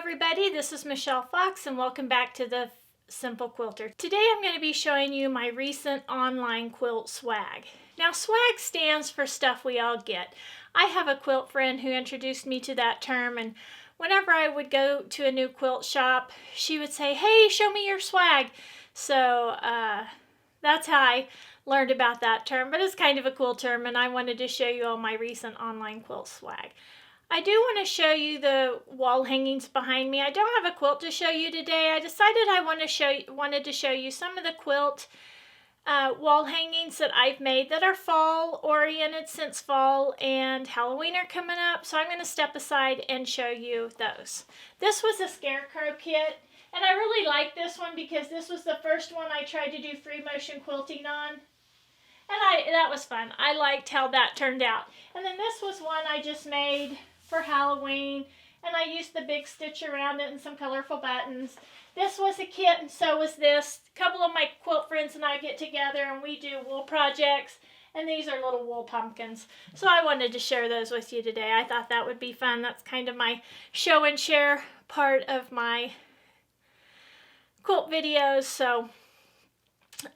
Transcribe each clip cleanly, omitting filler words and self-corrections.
everybody, this is Michelle Fox and welcome back to the Simple Quilter. Today I'm going to be showing you my recent online quilt swag. Now swag stands for stuff we all get. I have a quilt friend who introduced me to that term, and whenever I would go to a new quilt shop, she would say, "Hey, show me your swag." So that's how I learned about that term, but it's kind of a cool term, and I wanted to show you all my recent online quilt swag. I do want to show you the wall hangings behind me. I don't have a quilt to show you today. I decided I wanted to show you some of the quilt wall hangings that I've made that are fall oriented, since fall and Halloween are coming up. So I'm going to step aside and show you those. This was a scarecrow kit, and I really like this one because this was the first one I tried to do free motion quilting on. And that was fun. I liked how that turned out. And then this was one I just made for Halloween, and I used the big stitch around it and some colorful buttons. This was a kit, and so was this. A couple of my quilt friends and I get together and we do wool projects, and these are little wool pumpkins. So I wanted to share those with you today. I thought that would be fun. That's kind of my show and share part of my quilt videos. So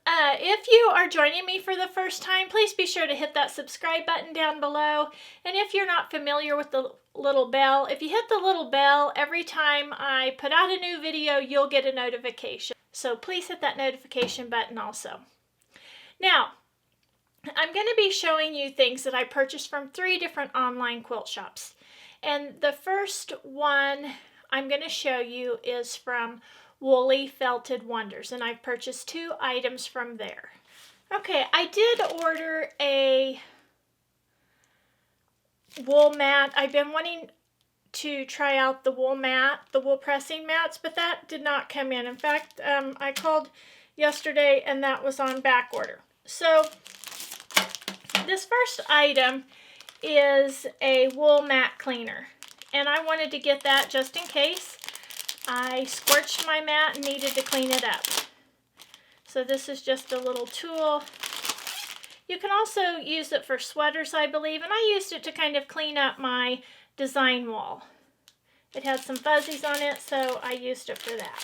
if you are joining me for the first time, please be sure to hit that subscribe button down below. And if you're not familiar with the little bell, if you hit the little bell, every time I put out a new video, you'll get a notification. So please hit that notification button also. Now, I'm going to be showing you things that I purchased from 3 different online quilt shops. And the first one I'm going to show you is from Woolly Felted Wonders, and I've purchased 2 items from there. Okay, I did order a wool mat. I've been wanting to try out the wool mat, the wool pressing mats, but that did not come in. In fact, I called yesterday and that was on back order. So this first item is a wool mat cleaner, and I wanted to get that just in case I scorched my mat and needed to clean it up. So this is just a little tool. You can also use it for sweaters, I believe, and I used it to kind of clean up my design wall. It had some fuzzies on it, so I used it for that.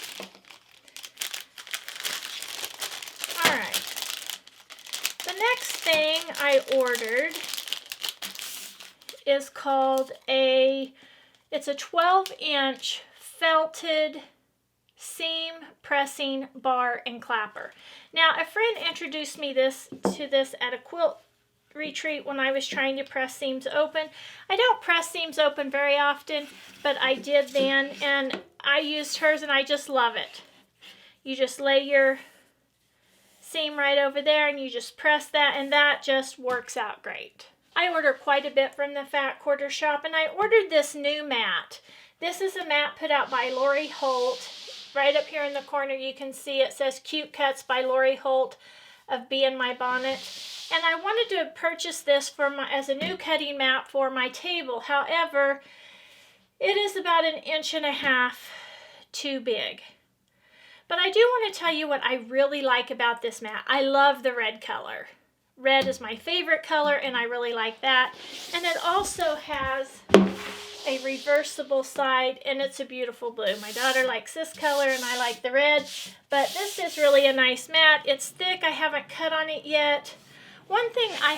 Alright. The next thing I ordered is called it's a 12-inch felted seam pressing bar and clapper. Now, a friend introduced me to this at a quilt retreat when I was trying to press seams open. I don't press seams open very often, but I did then, and I used hers and I just love it. You just lay your seam right over there and you just press that, and that just works out great. I order quite a bit from the Fat Quarter shop, and I ordered this new mat. This is a mat put out by Lori Holt. Right up here in the corner you can see it says Cute Cuts by Lori Holt of Bee in My Bonnet. And I wanted to purchase this as a new cutting mat for my table. However, it is about 1.5 inches too big. But I do want to tell you what I really like about this mat. I love the red color. Red is my favorite color, and I really like that. And it also has a reversible side, and it's a beautiful blue. My daughter likes this color and I like the red, but this is really a nice mat. It's thick. I haven't cut on it yet. One thing I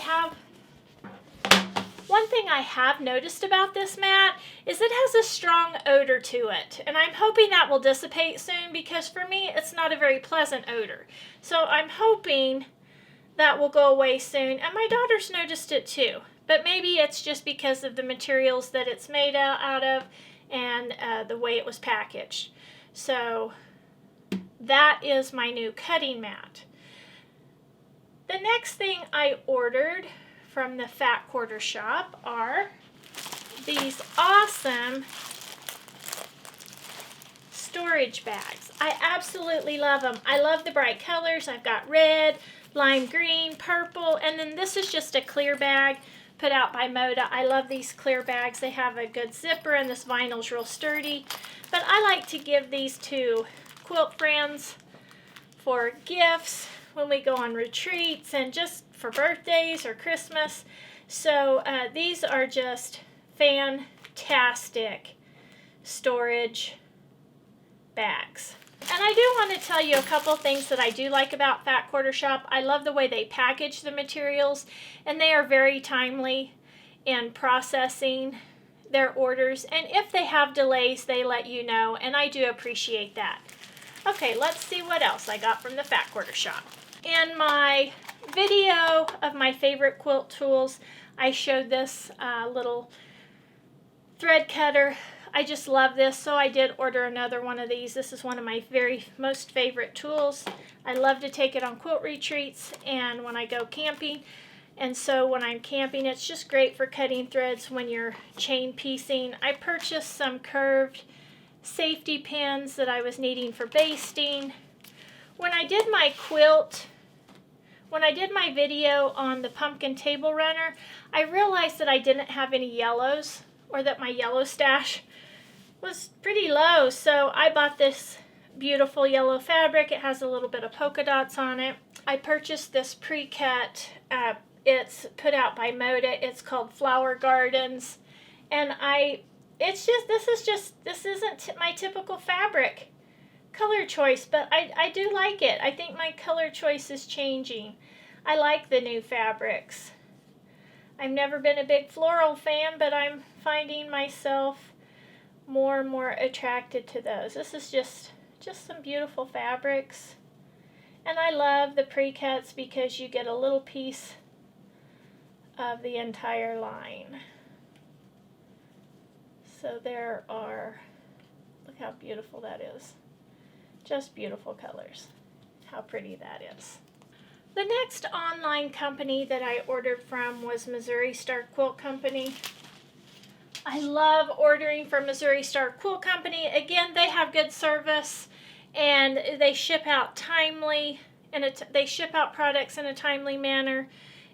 have noticed about this mat is it has a strong odor to it, and I'm hoping that will dissipate soon, because for me it's not a very pleasant odor. So I'm hoping that will go away soon, and my daughter's noticed it too. But maybe it's just because of the materials that it's made out of and the way it was packaged. So that is my new cutting mat. The next thing I ordered from the Fat Quarter shop are these awesome storage bags. I absolutely love them. I love the bright colors. I've got red, lime green, purple, and then this is just a clear bag put out by Moda. I love these clear bags. They have a good zipper, and this vinyl's real sturdy. But I like to give these to quilt friends for gifts when we go on retreats and just for birthdays or Christmas. So these are just fantastic storage bags. And I do want to tell you a couple things that I do like about Fat Quarter Shop. I love the way they package the materials, and they are very timely in processing their orders. And if they have delays, they let you know, and I do appreciate that. Okay, let's see what else I got from the Fat Quarter Shop. In my video of my favorite quilt tools, I showed this little thread cutter. I just love this, so I did order another one of these. This is one of my most favorite tools. I love to take it on quilt retreats and when I go camping. And so when I'm camping, it's just great for cutting threads when you're chain piecing. I purchased some curved safety pins that I was needing for basting. When I did my video on the pumpkin table runner, I realized that I didn't have any yellows, or that my yellow stash was pretty low, so I bought this beautiful yellow fabric. It has a little bit of polka dots on it. I purchased this pre-cut, it's put out by Moda. It's called Flower Gardens, and this isn't my typical fabric color choice, but I do like it. I think my color choice is changing. I like the new fabrics. I've never been a big floral fan, but I'm finding myself more and more attracted to those. This is just some beautiful fabrics. And I love the pre-cuts because you get a little piece of the entire line. So there are, look how beautiful that is. Just beautiful colors. How pretty that is. The next online company that I ordered from was Missouri Star Quilt Company. I love ordering from Missouri Star Quilt Company. Again, they have good service and they ship out timely, and they ship out products in a timely manner,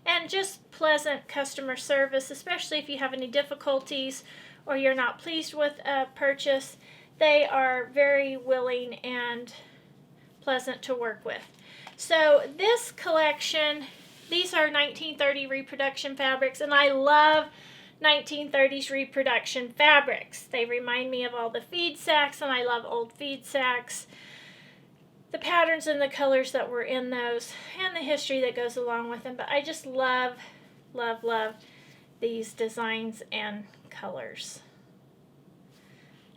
and just pleasant customer service, especially if you have any difficulties or you're not pleased with a purchase. They are very willing and pleasant to work with. So this collection, these are 1930 reproduction fabrics, and I love 1930s reproduction fabrics. They remind me of all the feed sacks, and I love old feed sacks. The patterns and the colors that were in those, and the history that goes along with them. But I just love, love, love these designs and colors.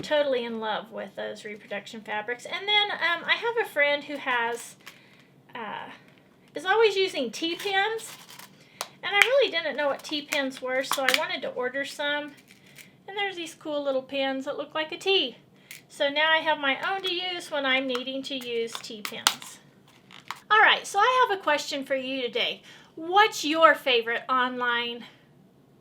Totally in love with those reproduction fabrics. And then I have a friend who is always using T-pins, and I really didn't know what T-pins were, so I wanted to order some. And there's these cool little pins that look like a T. So now I have my own to use when I'm needing to use T-pins. Alright, so I have a question for you today. What's your favorite online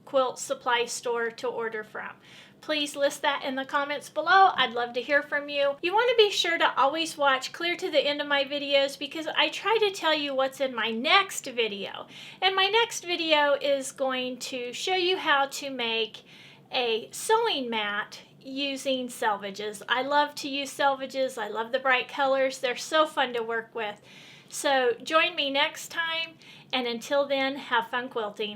quilt supply store to order from? Please list that in the comments below. I'd love to hear from you. You want to be sure to always watch clear to the end of my videos, because I try to tell you what's in my next video. And my next video is going to show you how to make a sewing mat using selvages. I love to use selvages. I love the bright colors. They're so fun to work with. So join me next time, and until then, have fun quilting.